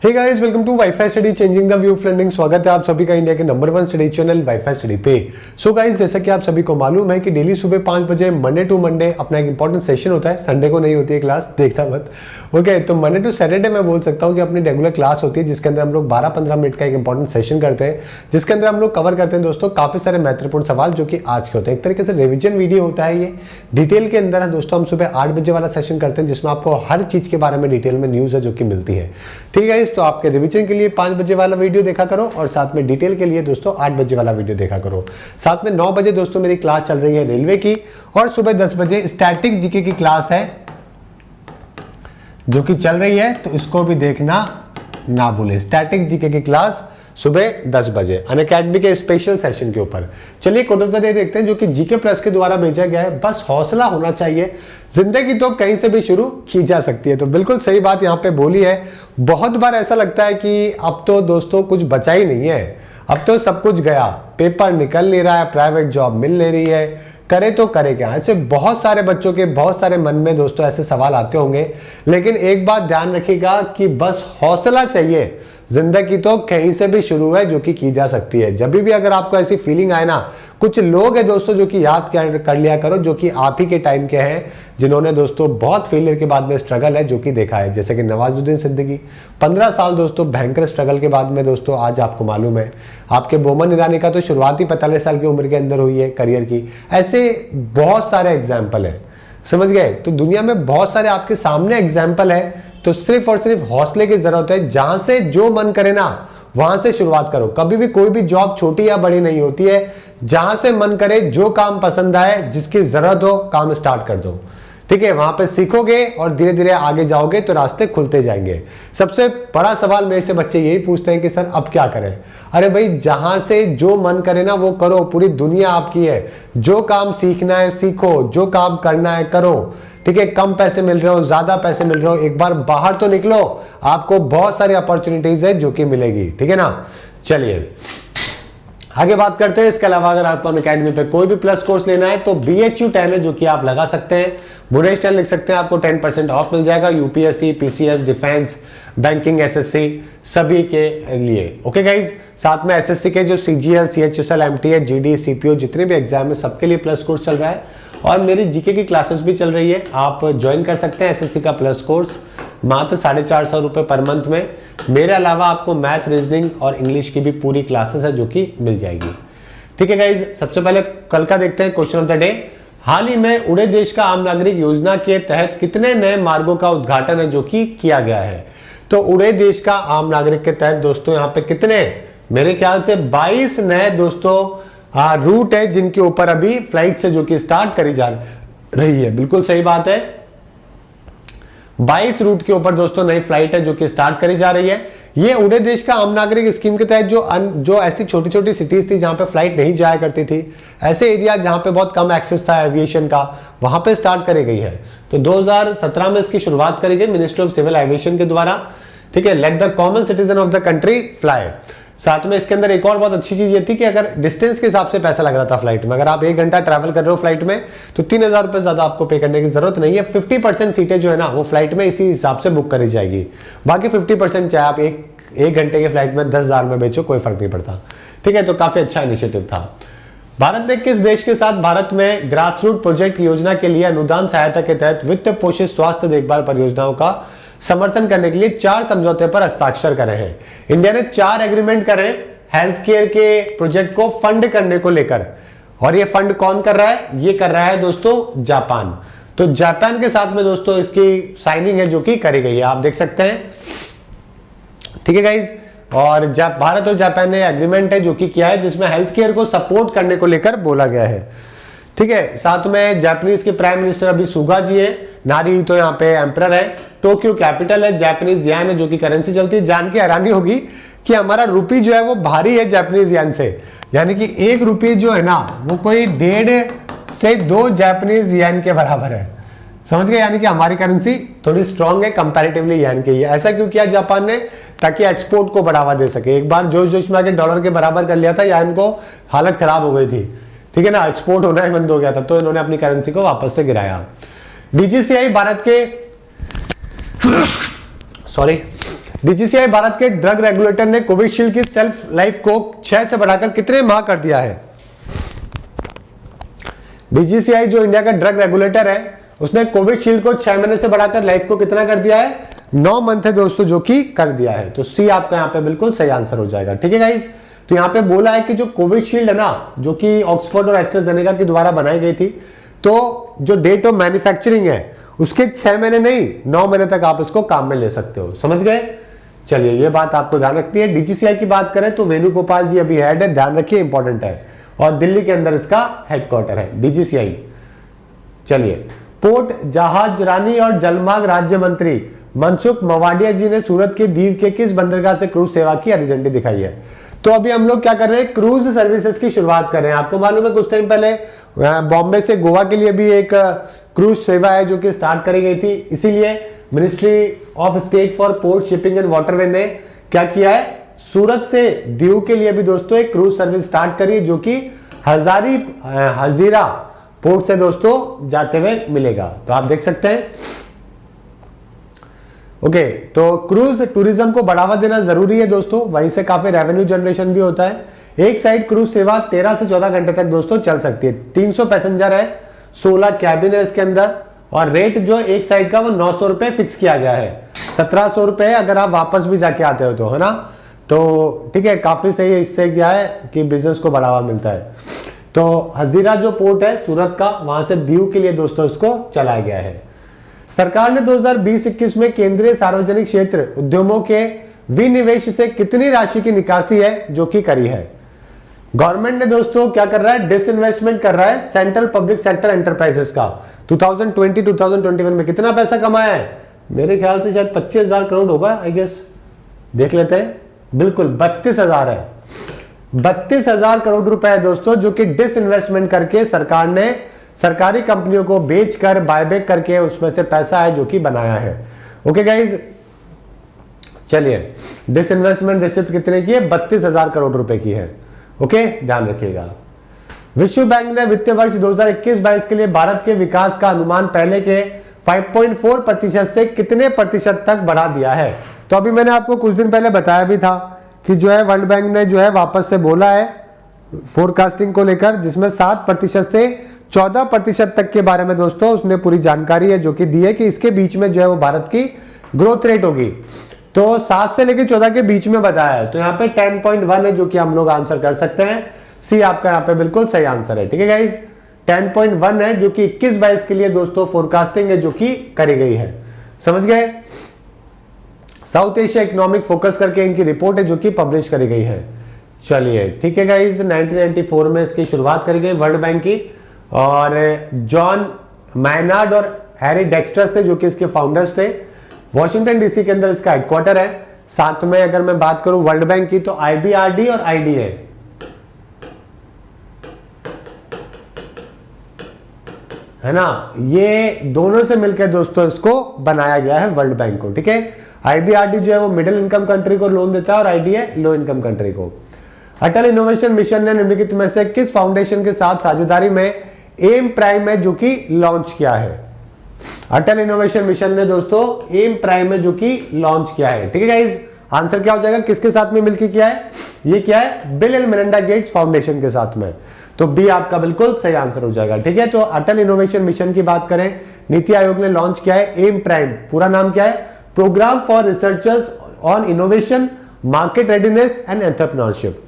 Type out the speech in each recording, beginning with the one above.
Hey guys, welcome to WiFi Study changing the view of learning. स्वागत है आप सभी का इंडिया के number 1 study channel WiFi Study पे। सो गाइस, जैसा कि आप सभी को मालूम है कि डेली सुबह 5 बजे मंडे टू मंडे अपना एक इंपॉर्टेंट सेशन होता है। संडे को नहीं होती है क्लास, देखना मत। ओके, तो मंडे टू सैटरडे मैं बोल सकता हूँ कि अपनी रेगुलर क्लास होती है, जिसके अंदर हम लोग 12-15 मिनट का एक इंपॉर्टेंट सेशन करते हैं, जिसके अंदर हम लोग कवर करते हैं दोस्तों काफी सारे महत्वपूर्ण सवाल जो कि आज के होते हैं। एक तरीके से रिविजन वीडियो होता है ये। डिटेल के अंदर है दोस्तों, हम सुबह 8 बजे वाला सेशन करते हैं, जिसमें आपको हर चीज के बारे में डिटेल में न्यूज है जो कि मिलती है। ठीक है, तो आपके रिविजन के लिए 5 बजे वाला वीडियो देखा करो और साथ में डिटेल के लिए दोस्तों 8 बजे वाला वीडियो देखा करो। साथ में 9 बजे दोस्तों मेरी क्लास चल रही है रेलवे की, और सुबह 10 बजे स्टैटिक जीके की क्लास है जो कि चल रही है, तो इसको भी देखना ना भूले। स्टैटिक जीके की क्लास सुबह 10 बजे अनअकैडमी के स्पेशल सेशन के ऊपर। चलिए क्वेश्चन ऑफ द डे देखते हैं, जो कि जीके प्लस के द्वारा भेजा गया है। बस हौसला होना चाहिए, जिंदगी तो कहीं से भी शुरू की जा सकती है। तो बिल्कुल सही बात यहाँ पे बोली है। बहुत बार ऐसा लगता है कि अब तो दोस्तों कुछ बचा ही नहीं है, अब तो सब कुछ गया, पेपर निकल नहीं रहा है, प्राइवेट जॉब मिल नहीं रही है, करे तो करे क्या। ऐसे बहुत सारे बच्चों के बहुत सारे मन में दोस्तों ऐसे सवाल आते होंगे, लेकिन एक बात ध्यान रखिएगा कि बस हौसला चाहिए। जिंदगी तो कहीं से भी शुरू है जो कि की जा सकती है। जब भी अगर आपको ऐसी फीलिंग आए ना, कुछ लोग हैं दोस्तों जो कि याद कर लिया करो, जो कि आप ही के टाइम के हैं, जिन्होंने दोस्तों बहुत फेलियर के बाद में स्ट्रगल है जो कि देखा है। जैसे कि नवाजुद्दीन सिद्दीकी 15 साल दोस्तों भयंकर स्ट्रगल के बाद में दोस्तों आज आपको मालूम है। आपके बोमन ईरानी का तो शुरुआती 45 साल की उम्र के अंदर हुई है करियर की। ऐसे बहुत सारे एग्जाम्पल है, समझ गए। तो दुनिया में बहुत सारे आपके सामने एग्जाम्पल है, तो सिर्फ और सिर्फ हौसले की जरूरत है। जहां से जो मन करे ना वहां से शुरुआत करो। कभी भी कोई भी जॉब छोटी या बड़ी नहीं होती है। जहां से मन करे, जो काम पसंद आए, जिसकी जरूरत हो, काम स्टार्ट कर दो। ठीक है, वहां पे सीखोगे और धीरे धीरे आगे जाओगे तो रास्ते खुलते जाएंगे। सबसे बड़ा सवाल मेरे से बच्चे यही पूछते हैं कि सर अब क्या करें। अरे भाई, जहां से जो मन करे ना वो करो। पूरी दुनिया आपकी है। जो काम सीखना है सीखो, जो काम करना है करो। ठीक है, कम पैसे मिल रहे हो, ज्यादा पैसे मिल रहे हो, एक बार बाहर तो निकलो, आपको बहुत सारी अपॉर्चुनिटीज है जो कि मिलेगी। ठीक है ना। चलिए आगे बात करते हैं। इसके अलावा अगर आपको अनअकैडमी पे कोई भी प्लस कोर्स लेना है तो BHU 10 है जो कि आप लगा सकते हैं। बुरेश 10 लिख सकते हैं, आपको 10% ऑफ मिल जाएगा। UPSC, PCS, defence, banking, SSC सभी के लिए। ओके गाइज, साथ में SSC के जो CGL, CHSL, MTA, GD, CPO जितने भी एग्जाम है सबके लिए प्लस कोर्स चल रहा है, और मेरी जीके की क्लासेस भी चल रही है। आप ज्वाइन कर सकते हैं SSC का प्लस कोर्स मात्र 450 रुपये पर मंथ में। मेरे अलावा आपको मैथ, रीजनिंग और इंग्लिश की भी पूरी क्लासेस है जो कि मिल जाएगी। ठीक है गाइज, सबसे पहले कल का देखते हैं क्वेश्चन ऑफ द डे। हाल ही में उड़े देश का आम नागरिक योजना के तहत कितने नए मार्गों का उद्घाटन है जो कि किया गया है। तो उड़े देश का आम नागरिक के तहत दोस्तों यहाँ पे कितने, मेरे ख्याल से 22 नए दोस्तों रूट है जिनके ऊपर अभी फ्लाइट से जो कि स्टार्ट करी जा रही है। बिल्कुल सही बात है, 22 रूट के ऊपर दोस्तों नई फ्लाइट है जो कि स्टार्ट करी जा रही है। ये उड़े देश का आम नागरिक स्कीम के तहत जो ऐसी छोटी छोटी सिटीज थी जहां पे फ्लाइट नहीं जाया करती थी, ऐसे एरिया जहां पे बहुत कम एक्सेस था एविएशन का, वहां पे स्टार्ट करी गई है। तो 2017 में इसकी शुरुआत करी गई मिनिस्ट्री ऑफ सिविल एविएशन के द्वारा। ठीक है, let the common citizen of the country fly. साथ में इसके अंदर एक और बहुत अच्छी चीज ये थी कि अगर डिस्टेंस के हिसाब से पैसा लग रहा था फ्लाइट में, अगर आप 1 घंटा ट्रैवल कर रहे हो फ्लाइट में तो 3000 रुपए ज्यादा आपको पे करने की जरूरत नहीं है। 50% सीटें जो है ना वो फ्लाइट में इसी हिसाब से बुक करी जाएगी। बाकी 50% चाहे आप एक घंटे के फ्लाइट में 10,000 में बेचो, कोई फर्क नहीं पड़ता। ठीक है, तो काफी अच्छा इनिशिएटिव था। भारत ने किस देश के साथ भारत में ग्रास रूट प्रोजेक्ट योजना के लिए अनुदान सहायता के तहत वित्त पोषित स्वास्थ्य देखभाल परियोजनाओं का समर्थन करने के लिए 4 समझौते पर हस्ताक्षर करे हैं। इंडिया ने 4 एग्रीमेंट करे हेल्थ केयर के प्रोजेक्ट को फंड करने को लेकर, और ये फंड कौन कर रहा है, ये कर रहा है दोस्तों जापान। तो जापान के साथ में दोस्तों इसकी साइनिंग है जो कि करी गई है, आप देख सकते हैं। ठीक है गाइज, और भारत और जापान ने एग्रीमेंट है जो कि किया है, जिसमें हेल्थ केयर को सपोर्ट करने को लेकर बोला गया है। ठीक है, साथ में जापानीज के प्राइम मिनिस्टर अभी सुगा जी है, नारी तो यहाँ पे एम्परर है, टोक्यो कैपिटल है, जापानीज येन है जो कि करेंसी चलती है। जान के हैरानी होगी कि हमारा रुपी जो है वो भारी है जापानीज येन से, यानी कि 1 रुपये जो है ना वो कोई 1.5 से 2 जापानीज येन के बराबर है, समझ गए। यानी कि हमारी करेंसी थोड़ी स्ट्रांग है कंपैरेटिवली येन के। ऐसा क्यों किया जापान ने, ताकि एक्सपोर्ट को बढ़ावा दे सके। एक बार जोश में आके डॉलर के बराबर कर लिया था, येन को हालत खराब हो गई थी। ठीक है ना, एक्सपोर्ट होना ही बंद हो गया था, तो इन्होंने अपनी करेंसी को वापस से गिराया। DGCI भारत के डीजीसीआई भारत के ड्रग रेगुलेटर ने कोविशील्ड की सेल्फ लाइफ को 6 से बढ़ाकर कितने माह कर दिया है? डीजीसीआई जो इंडिया का ड्रग रेगुलेटर है उसने कोविशील्ड को 6 महीने से बढ़ाकर लाइफ को कितना कर दिया है? 9 मंथ है दोस्तों, जो कि कर दिया है। तो सी आपका यहाँ पे बिल्कुल सही आंसर हो जाएगा। ठीक है गाइस, तो यहाँ पे बोला है कि जो कोविशील्ड है ना, जो कि ऑक्सफोर्ड और एस्ट्राजेनेका के द्वारा बनाई गई थी, तो जो डेट ऑफ मैन्युफैक्चरिंग है उसके 6 महीने नहीं 9 महीने तक आप इसको काम में ले सकते हो। समझ गए? चलिए, ये बात आपको ध्यान रखनी है। डीजीसीआई की बात करें तो वेणुगोपाल जी अभी हेड है, ध्यान रखिए, इंपॉर्टेंट है, और दिल्ली के अंदर इसका हेडक्वार्टर है डीजीसीआई। चलिए, पोर्ट, जहाज रानी और जलमार्ग राज्य मंत्री मनसुख मवाडिया जी ने सूरत के दीव के किस बंदरगाह से क्रूज सेवा की हरी झंडी दिखाई है? तो अभी हम लोग क्या कर रहे हैं? क्रूज सर्विसेज की शुरुआत कर रहे हैं। आपको मालूम है कुछ टाइम पहले बॉम्बे से गोवा के लिए भी एक क्रूज सेवा है जो कि स्टार्ट करी गई थी। इसीलिए ministry of state for port shipping and waterway ने क्या किया है? सूरत से दीव के लिए भी दोस्तों एक क्रूज सर्विस स्टार्ट करी, जो कि हजीरा पोर्ट से दोस्तों जाते हुए मिलेगा। तो आप देख सकते हैं। ओके, तो क्रूज टूरिज्म को बढ़ावा देना जरूरी है दोस्तों, वहीं से काफी रेवेन्यू जनरेशन भी होता है। एक साइड क्रूज सेवा 13 से 14 घंटे तक दोस्तों चल सकती है। 300 पैसेंजर है, 16 कैबिन है इसके अंदर, और रेट जो एक साइड का वो 900 रुपए फिक्स किया गया है। 1700 रुपए अगर आप वापस भी जाके आते हो तो, है ना? तो ठीक है, काफी सही है। इससे क्या है कि बिजनेस को बढ़ावा मिलता है। तो हजीरा जो पोर्ट है सूरत का, वहां से दीव के लिए दोस्तों इसको चलाया गया है। सरकार ने 2020-21 में केंद्रीय सार्वजनिक क्षेत्र उद्यमों के विनिवेश से कितनी राशि की निकासी है जो कि करी है? गवर्नमेंट ने दोस्तों क्या कर रहा है? डिसइन्वेस्टमेंट कर रहा है सेंट्रल पब्लिक सेक्टर एंटरप्राइजेस का। 2020-2021 में कितना पैसा कमाया है? मेरे ख्याल से शायद 25,000 करोड़ होगा, आई गेस। देख लेते हैं। बिल्कुल 32,000 है। 32,000 करोड़ रुपए है दोस्तों, जो कि डिसइन्वेस्टमेंट करके सरकार ने सरकारी कंपनियों को बेचकर बायबैक करके उसमें से पैसा है जो कि बनाया है। ओके गाइज, चलिए, डिसइन्वेस्टमेंट रिसिप्ट कितने की है? 32,000 करोड़ रुपए की है। ओके, ध्यान रखिएगा। विश्व बैंक ने वित्तीय वर्ष 2021-22 के लिए भारत के विकास का अनुमान पहले के 5.4% से कितने प्रतिशत तक बढ़ा दिया है? तो अभी मैंने आपको कुछ दिन पहले बताया भी था कि जो है वर्ल्ड बैंक ने जो है वापस से बोला है फोरकास्टिंग को लेकर, जिसमें 7% से 14% तक के बारे में दोस्तों उसने पूरी जानकारी है जो कि दी है कि इसके बीच में जो है वो भारत की ग्रोथ रेट होगी। तो 7 से लेकर 14 के बीच में बताया है। तो यहाँ पे 10.1 है जो कि हम लोग आंसर कर सकते हैं। सी आपका यहाँ पे बिल्कुल सही आंसर है। ठीक है गाइज, 10.1 है जो कि 21-22 के लिए दोस्तों फोरकास्टिंग है जो कि करी गई है। समझ गए? साउथ एशिया इकोनॉमिक फोकस करके इनकी रिपोर्ट है जो कि पब्लिश करी गई है। चलिए, ठीक है गाइज, 1994 में इसकी शुरुआत करी गई वर्ल्ड बैंक की, और जॉन मायनार्ड और हैरी डेक्स्टर्स थे जो कि इसके फाउंडर्स थे। वॉशिंगटन डीसी के अंदर इसका हेडक्वार्टर है। साथ में अगर मैं बात करूं वर्ल्ड बैंक की तो IBRD और IDA, है ना, ये दोनों से मिलकर दोस्तों इसको बनाया गया है वर्ल्ड बैंक को। ठीक है, IBRD जो है वो मिडिल इनकम कंट्री को लोन देता है और IDA लो इनकम कंट्री को। अटल इनोवेशन मिशन ने निम्नलिखित में से किस फाउंडेशन के साथ साझेदारी में एम प्राइम है जो कि लॉन्च किया है? अटल इनोवेशन मिशन ने दोस्तों एम प्राइम है जो कि लॉन्च किया है। ठीक है गाइज, आंसर क्या हो जाएगा? किसके साथ में मिलकर किया है? ये क्या है? Bill and Melinda Gates foundation के साथ में। तो बी आपका बिल्कुल सही आंसर हो जाएगा। ठीक है, तो अटल इनोवेशन मिशन की बात करें, नीति आयोग ने लॉन्च किया है एम प्राइम। पूरा नाम क्या है? Program for researchers on innovation, market readiness and entrepreneurship.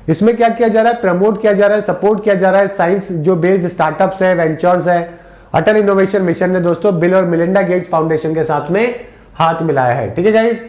इसमें क्या किया जा रहा है? प्रमोट किया जा रहा है, सपोर्ट किया जा रहा है साइंस जो बेस्ड स्टार्टअप्स है, वेंचर्स है। अटल इनोवेशन मिशन ने दोस्तों बिल और मेलिंडा गेट्स फाउंडेशन के साथ में हाथ मिलाया है। ठीक है गाइस,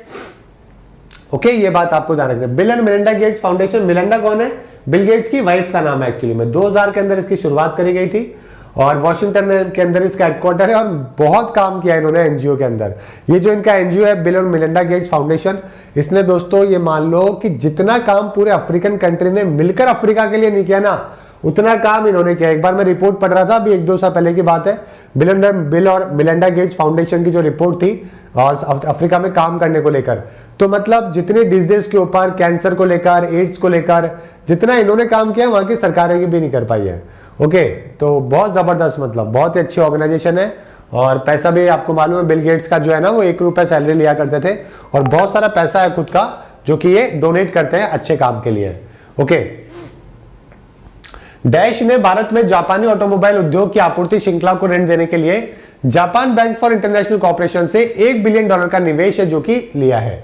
ओके, ये बात आपको ध्यान रखना है। Bill and Melinda Gates foundation, Melinda कौन है? बिल गेट्स की वाइफ का नाम है एक्चुअली में। 2000 के अंदर इसकी शुरुआत करी गई थी और वॉशिंगटन के अंदर इसका हेडक्वार्टर है और बहुत काम किया इन्होंने एनजीओ के अंदर। ये जो इनका एनजीओ है बिल और मेलिंडा गेट्स फाउंडेशन, इसने दोस्तों ये मान लो कि जितना काम पूरे अफ्रीकन कंट्री ने मिलकर अफ्रीका के लिए नहीं किया ना, उतना काम इन्होंने किया। एक बार मैं रिपोर्ट पढ़ रहा था, अभी 1-2 साल पहले की बात है, बिल और मेलिंडा गेट्स फाउंडेशन की जो रिपोर्ट थी और अफ्रीका में काम करने को लेकर, तो मतलब जितने डिजीज के ऊपर, कैंसर को लेकर, एड्स को लेकर जितना इन्होंने काम किया वहां की सरकारें भी नहीं कर पाई है। ओके, तो बहुत जबरदस्त, मतलब बहुत ही अच्छी ऑर्गेनाइजेशन है और पैसा भी आपको मालूम है बिल गेट्स का जो है ना वो 1 रुपया सैलरी लिया करते थे और बहुत सारा पैसा है खुद का जो कि ये डोनेट करते हैं अच्छे काम के लिए। ओके, डैश ने भारत में जापानी ऑटोमोबाइल उद्योग की आपूर्ति श्रृंखला को ऋण देने के लिए Japan bank for international corporation से $1 बिलियन का निवेश है जो कि लिया है।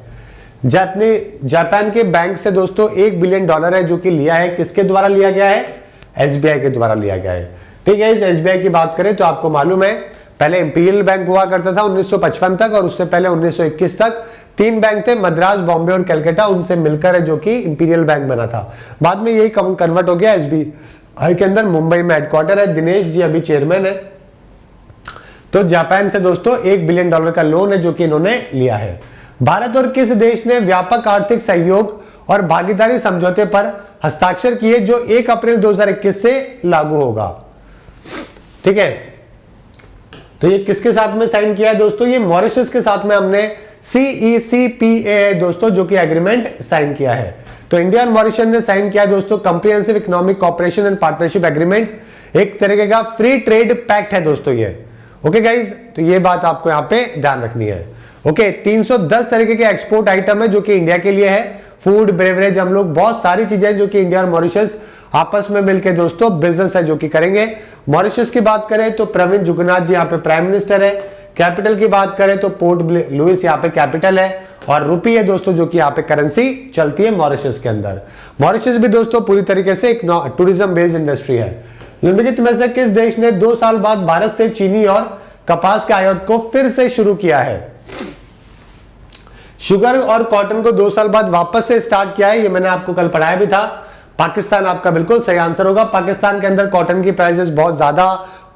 जापान के बैंक से दोस्तों $1 बिलियन है जो कि लिया है। किसके द्वारा लिया गया है? एसबीआई के द्वारा लिया गया है। ठीक है, इस एसबीआई की बात करें तो आपको मालूम है पहले इंपीरियल बैंक हुआ करता था 1955 तक और उससे पहले 1921 तक 3 बैंक थे, मद्रास, बॉम्बे और कलकत्ता, उनसे मिलकर है जो कि इंपीरियल बैंक बना था। बाद में यही कन्वर्ट हो गया एसबीआई के अंदर। मुंबई में हेडक्वार्टर है, दिनेश जी अभी चेयरमैन है। तो जापान से दोस्तों $1 बिलियन का लोन है जो कि इन्होंने लिया है। भारत और किस देश ने व्यापक आर्थिक सहयोग और भागीदारी समझौते पर हस्ताक्षर किए जो 1 अप्रैल 2021 से लागू होगा? ठीक है, तो ये किसके साथ में साइन किया है दोस्तों? ये मॉरिशस के साथ में हमने CECPA दोस्तों जो कि एग्रीमेंट साइन किया है। तो इंडिया और मॉरिशस ने साइन किया है दोस्तों comprehensive economic cooperation and partnership agreement, एक तरीके का फ्री ट्रेड पैक्ट है दोस्तों ये। ओके गाइज, तो ये बात आपको यहाँ पे ध्यान रखनी है। ओके, 310 तरीके के एक्सपोर्ट आइटम है जो कि इंडिया के लिए है। फूड, ब्रेवरेज, हम लोग बहुत सारी चीजें जो कि इंडिया और मॉरिशस आपस में मिलकर दोस्तों बिजनेस है जो कि करेंगे। मॉरिशस की बात करें तो प्रविंद जुगनाथ जी यहाँ पे प्राइम मिनिस्टर है। कैपिटल की बात करें तो पोर्ट लुइस यहाँ पे कैपिटल है और रुपी है दोस्तों जो कि यहाँ पे करेंसी चलती है मॉरिशस के अंदर। मॉरिशस भी दोस्तों पूरी तरीके से एक टूरिज्म बेस्ड इंडस्ट्री है। निम्नलिखित में से किस देश ने 2 साल बाद भारत से चीनी और कपास के आयात को फिर से शुरू किया है? शुगर और कॉटन को 2 साल बाद वापस से स्टार्ट किया है, ये मैंने आपको कल पढ़ाया भी था। पाकिस्तान आपका बिल्कुल सही आंसर होगा। पाकिस्तान के अंदर कॉटन की प्राइसेस बहुत ज्यादा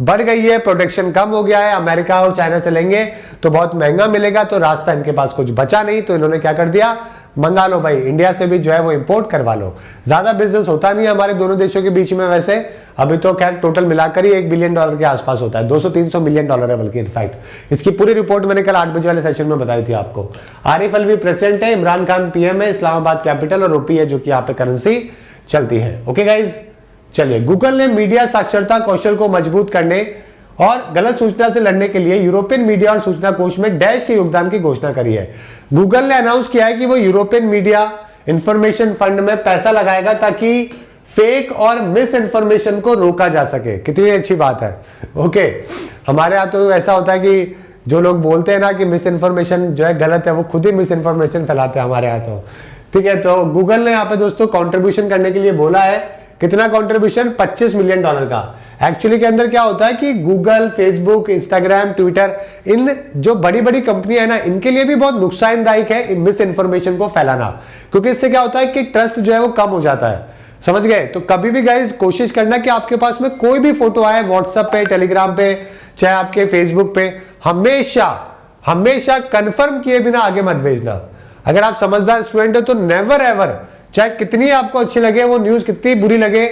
बढ़ गई है, प्रोडक्शन कम हो गया है। अमेरिका और चाइना से लेंगे तो बहुत महंगा मिलेगा, तो रास्ता इनके पास कुछ बचा नहीं, तो इन्होंने क्या कर दिया, मंगा लो भाई, इंडिया से भी जो है वो इंपोर्ट करवा लो। ज्यादा बिजनेस होता नहीं है हमारे दोनों देशों के बीच में वैसे, अभी तो खैर टोटल मिलाकर ही $1 बिलियन के आसपास होता है, 200-300 मिलियन डॉलर है बल्कि। इनफैक्ट इसकी पूरी रिपोर्ट मैंने कल 8 बजे वाले सेशन में बताई थी आपको। आरिफ अलवी प्रेसिडेंट है, इमरान खान पीएम है, इस्लामाबाद कैपिटल और रुपी है जो कि यहाँ पे करेंसी चलती है। ओके गाइज, चलिए, गूगल ने मीडिया साक्षरता कौशल को मजबूत करने और गलत सूचना से लड़ने के लिए यूरोपियन मीडिया और सूचना कोष में डैश के योगदान की घोषणा करी है। गूगल ने अनाउंस किया है कि वो यूरोपियन मीडिया इंफॉर्मेशन फंड में पैसा लगाएगा ताकि फेक और मिस इन्फॉर्मेशन को रोका जा सके। कितनी अच्छी बात है। ओके, हमारे यहाँ तो ऐसा होता है कि जो लोग बोलते हैं ना कि मिस इन्फॉर्मेशन जो है गलत है, वो खुद ही मिस इन्फॉर्मेशन फैलाते हैं हमारे यहाँ तो। ठीक है, तो गूगल ने यहाँ पे दोस्तों कंट्रीब्यूशन करने के लिए बोला है। कितना कंट्रीब्यूशन? $25 मिलियन का। एक्चुअली के अंदर क्या होता है कि गूगल, फेसबुक, इंस्टाग्राम, ट्विटर, इन जो बड़ी बड़ी कंपनियां है ना, इनके लिए भी बहुत नुकसानदायक है मिस इन्फॉर्मेशन को फैलाना, क्योंकि इससे क्या होता है कि ट्रस्ट जो है वो कम हो जाता है। समझ गए? तो कभी भी गाइस कोशिश करना कि आपके पास में कोई भी फोटो आए व्हाट्सएप पे, टेलीग्राम पे, चाहे आपके फेसबुक पे, हमेशा हमेशा कंफर्म किए बिना आगे मत भेजना। अगर आप समझदार स्टूडेंट हो तो नेवर एवर, चाहे कितनी आपको अच्छी लगे वो न्यूज, कितनी बुरी लगे,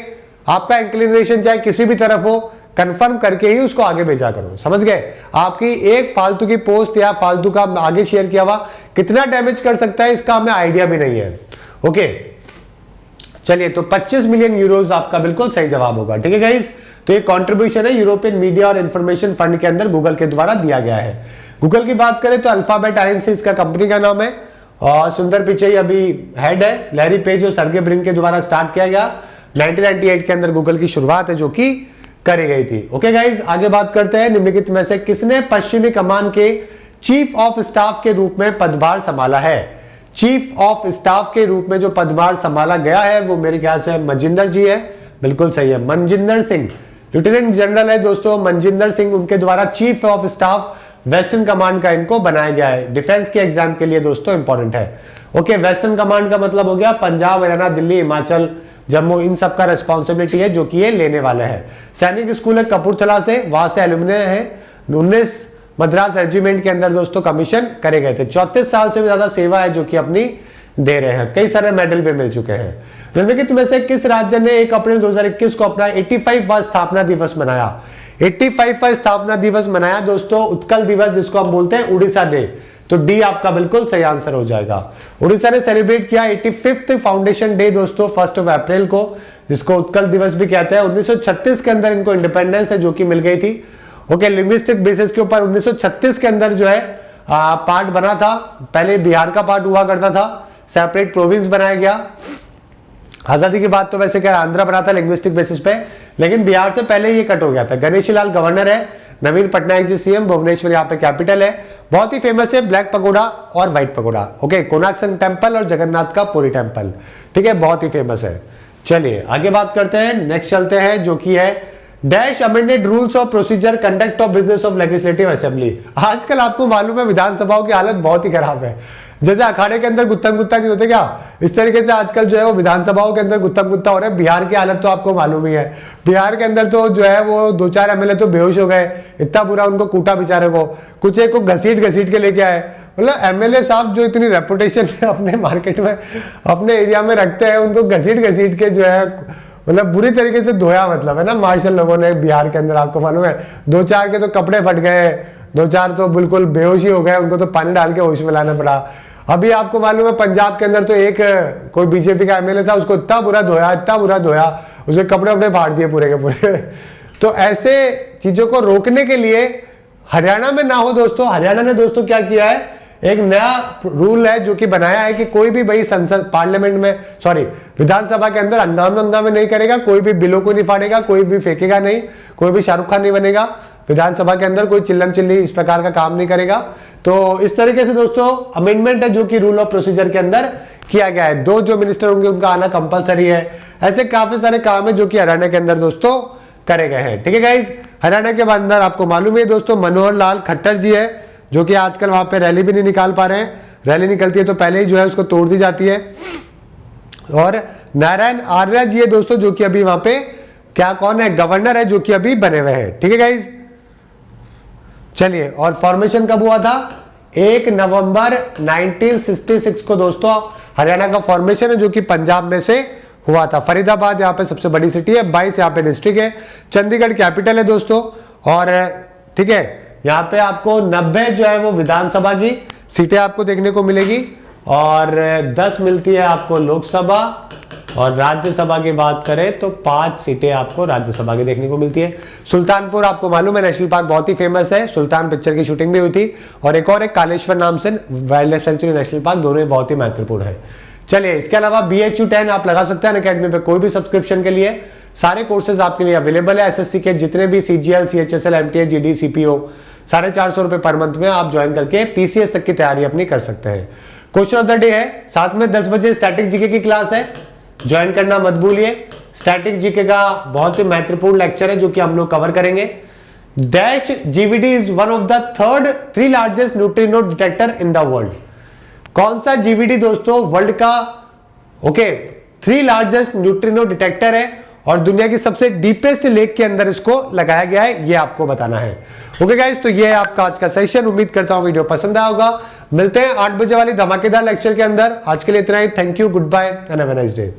आपका इंक्लिनेशन चाहे किसी भी तरफ हो, कंफर्म करके ही उसको आगे भेजा करो। समझ गए? आपकी एक फालतू की पोस्ट या फालतू का आगे शेयर किया हुआ कितना डैमेज कर सकता है इसका हमें आइडिया भी नहीं है। ओके, चलिए, तो 25 मिलियन यूरोज आपका बिल्कुल सही जवाब होगा। ठीक है गाइस, तो ये कंट्रीब्यूशन है यूरोपियन मीडिया और इंफॉर्मेशन फंड के अंदर गूगल के द्वारा दिया गया है। गूगल की बात करें तो अल्फाबेट आईएनसी इसका कंपनी का नाम है और सुंदर पिचई अभी हेड है। लैरी पेज और सर्गे ब्रिन के द्वारा स्टार्ट किया गया। 1998 के अंदर गूगल की शुरुआत है जो कि करी गई थी। ओके गाइज, आगे बात करते हैं। निम्नलिखित में से किसने पश्चिमी कमान के चीफ ऑफ स्टाफ के रूप में पदभार संभाला है? चीफ ऑफ स्टाफ के रूप में जो पदभार संभाला गया है वो मेरे ख्याल से मनजिंदर जी है। बिल्कुल सही है, मनजिंदर सिंह। लेफ्टिनेंट जनरल है दोस्तों मनजिंदर सिंह, उनके द्वारा chief of staff western command का इनको बनाया गया है। डिफेंस के एग्जाम के लिए दोस्तों इंपॉर्टेंट है। ओके, वेस्टर्न कमांड का मतलब हो गया पंजाब, हरियाणा, दिल्ली, हिमाचल, जम्मू, इन सब का रेस्पॉन्सिबिलिटी है जो कि ये लेने वाले हैं। सैनिक स्कूल है कपूरथला से, वहां से एलुमने है। 19 मद्रास रेजिमेंट के अंदर दोस्तों कमीशन करे गए थे। 34 साल से भी ज्यादा सेवा है जो कि अपनी दे रहे हैं। कई सारे मेडल भी मिल चुके हैं। निम्नलिखित में से किस राज्य ने 1 अप्रैल 2021 को अपना 85वां स्थापना दिवस मनाया? 85वां स्थापना दिवस मनाया दोस्तों उत्कल दिवस, जिसको हम बोलते हैं उड़ीसा डे। तो डी आपका बिल्कुल सही आंसर हो जाएगा। उड़ीसा ने सेलिब्रेट किया 85th फाउंडेशन डे दोस्तों 1 अप्रैल को, जिसको उत्कल दिवस भी कहते हैं। 1936 के अंदर इनको इंडिपेंडेंस है जो कि मिल गई थी ओके, लिंग्विस्टिक बेसिस के ऊपर 1936 के अंदर जो है पार्ट बना था। पहले बिहार का पार्ट हुआ करता था, सेपरेट प्रोविंस बनाया गया। आजादी के बाद तो वैसे क्या आंध्रा बना था लिंग्विस्टिक बेसिस पे, लेकिन बिहार से पहले ये कट हो गया था। गणेशी लाल गवर्नर है, नवीन पटनायक जी सीएम, भुवनेश्वर यहाँ पे कैपिटल है। बहुत ही फेमस है ब्लैक पगोडा और white pagoda. Okay, Konark sun temple और जगन्नाथ का पुरी टेम्पल, ठीक है, बहुत ही फेमस है। चलिए आगे बात करते हैं, नेक्स्ट चलते हैं, जो कि है dash amended rules of procedure conduct of business of legislative assembly. आजकल आपको मालूम है विधानसभाओं की हालत बहुत ही खराब है। जैसे अखाड़े के अंदर गुत्थम गुत्ता नहीं होते क्या, इस तरीके से आजकल जो है वो विधानसभाओं के अंदर गुत्थम गुत्ता हो रहा है। बिहार की हालत तो आपको मालूम ही है, बिहार के अंदर तो जो है वो 2-4 एमएलए तो बेहोश हो गए, इतना बुरा उनको कूटा बेचारे को, कुछ एक को घसीट के लेके आए। मतलब एमएलए साहब जो इतनी रेपुटेशन अपने मार्केट में अपने एरिया में रखते हैं, उनको घसीट के जो है मतलब बुरी तरीके से धोया, मतलब है ना मार्शल लोगों ने बिहार के अंदर। आपको मालूम है 2-4 के तो कपड़े फट गए, 2-4 तो बिल्कुल बेहोशी हो गए, उनको तो पानी डाल के होश में लाना पड़ा। अभी आपको मालूम है पंजाब के अंदर तो एक कोई बीजेपी का एमएलए था, उसको इतना बुरा धोया, उसके कपड़े वपड़े फाड़ दिए पूरे के पूरे। तो ऐसे चीजों को रोकने के लिए हरियाणा में ना हो दोस्तों, हरियाणा ने दोस्तों क्या किया है, एक नया रूल है जो कि बनाया है कि कोई भी भाई संसद पार्लियामेंट में विधानसभा के अंदर हंगामे नहीं करेगा, कोई भी बिलों को नहीं फाड़ेगा, कोई भी फेंकेगा नहीं, कोई भी शाहरुख खान नहीं बनेगा विधानसभा के अंदर, कोई चिल्लम चिल्ली इस प्रकार का काम नहीं करेगा। तो इस तरीके से दोस्तों अमेंडमेंट है जो कि रूल ऑफ प्रोसीजर के अंदर किया गया है। 2 जो मिनिस्टर होंगे उनका आना कंपलसरी है। ऐसे काफी सारे काम है जो कि हरियाणा के अंदर दोस्तों करे गए हैं, ठीक है गाइज। हरियाणा के अंदर आपको मालूम है दोस्तों मनोहर लाल खट्टर जी है, जो कि आजकल वहां पे रैली भी नहीं निकाल पा रहे हैं, रैली निकलती है तो पहले ही जो है उसको तोड़ दी जाती है। और नारायण आर्या जी है दोस्तों, जो कि अभी वहां पे क्या कौन है, गवर्नर है, जो कि अभी बने हुए हैं, ठीक है गाइज। चलिए, और फॉर्मेशन कब हुआ था, 1 नवंबर 1966 को दोस्तों हरियाणा का फॉर्मेशन है, जो कि पंजाब में से हुआ था। फरीदाबाद यहाँ पे सबसे बड़ी सिटी है, 22 यहाँ पे डिस्ट्रिक्ट है, चंडीगढ़ कैपिटल है दोस्तों। और ठीक है, यहाँ पे आपको 90 जो है वो विधानसभा की सीटें आपको देखने को मिलेगी, और 10 मिलती है आपको लोकसभा, और राज्यसभा की बात करें तो 5 सीटें आपको राज्यसभा की देखने को मिलती है। सुल्तानपुर आपको मालूम है नेशनल पार्क बहुत ही फेमस है, सुल्तान पिक्चर की शूटिंग भी हुई थी, और एक कालेश्वर नाम से wild life sanctuary national park, दोनों ही बहुत ही महत्वपूर्ण है। चलिए, इसके अलावा BHU 10 आप लगा सकते हैं अकेडमी पे कोई भी सब्सक्रिप्शन के लिए, सारे कोर्सेज आपके लिए अवेलेबल है। SSC के जितने भी CGL, CHSL, MTA, GD, CPO 450 रुपए पर मंथ में आप ज्वाइन करके PCS तक की तैयारी अपनी कर सकते हैं। क्वेश्चन ऑफ द डे है, साथ में 10 बजे स्टैटिक जीके की क्लास है, ज्वाइन करना मत भूलिए। स्टैटिक जीके का बहुत ही महत्वपूर्ण लेक्चर है जो कि हम लोग कवर करेंगे। Dash GVD is one of the 3rd largest neutrino detector in the world. कौन सा GVD दोस्तों वर्ल्ड का 3 लार्जेस्ट न्यूट्रिनो डिटेक्टर है, और दुनिया की सबसे डीपेस्ट लेक के अंदर इसको लगाया गया है, ये आपको बताना है। ओके गाइस, तो ये है आपका आज का सेशन। उम्मीद करता हूं वीडियो पसंद आया होगा। मिलते हैं 8 बजे वाली धमाकेदार लेक्चर के अंदर। आज के लिए इतना ही। Thank you, goodbye and have a nice day.